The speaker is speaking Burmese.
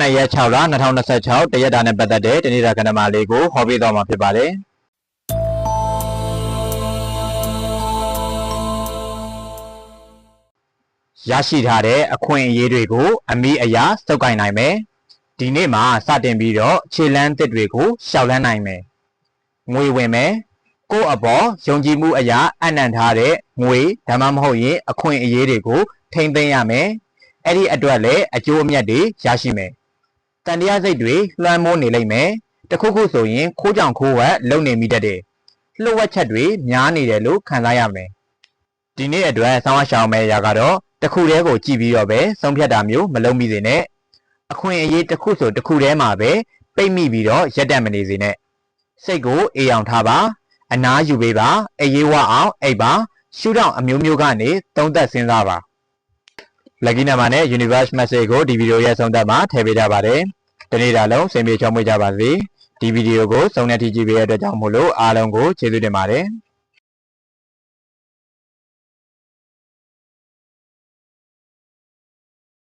2 ရက် 6 လ 2026 တရက်တာနဲ့ပတ်သက်တဲ့တနေ့တာကဏ္ဍမလေးကိုဟောပြသွားမှာဖြစ်ပါတယ်။ရရှိထားတဲ့အခွင့်အရေးတွေကိုအမိအရာစုပ်ကိုင်နိုင်မယ်။ဒီနေ့မှာစတင်ပြီးတော့ခြေလှမ်းသစ်တွေကိုရှောက်လန်းနိုင်မယ်။ငွေဝင်မယ်။ကိုယ့်အပေါ်ယုံကြည်မှုအရာအနံ့ထားတဲ့ငွေဒါမှမဟုတ်ရင်အခွင့်အရေးတွေကိုထိန်းသိမ်းရမယ်။အဲ့ဒီအတွက်လည်းအကျိုးအမြတ်တွေရရှိမယ်။တန်တရားစိတ်တွေလွှမ်းမိုးနေလိမ့်မယ်။တခုခုဆိုရင်ခိုးကြောင်ခိုးဝှက်လုံနေမိတတ်တယ်။လှုပ်ဝက်ချက်တွေများနေတယ်လို့ခံစားရမယ်။ဒီနေ့အတွက်ဆောင်းအရှောင်းမဲ့ရာကတော့တခုတည်းကိုကြည့်ပြီးတော့ပဲဆုံးဖြတ်တာမျိုးမလုပ်မိစေနဲ့အခွင့်အရေးတစ်ခုဆိုတစ်ခုတည်းမှာပဲပိတ်မိပြီးတော့ရက်တန့်မနေစေနဲ့စိတ်ကိုအေးအောင်ထားပါအနားယူပေးပါအေးဝအောင်အိပ်ပါရှုထောင့်အမျိုးမျိုးကနေသုံးသပ်စဉ်းစားပါLucky number နဲ့ universe message ကိုဒီဗီဒီယိုရဲ့ဆုံးသက်မှာထည့်ပေးကြပါတယ်တနေ့တာလုံးစင်ပြေချောမွေ့ကြပါစေဒီဗီဒီယိုကိုဆုံးတဲ့ထိကြည့်ပေးတဲ့အတွက်ကြောင့်မို့လို့အားလုံးကိုကျေးဇူးတင်ပါတယ်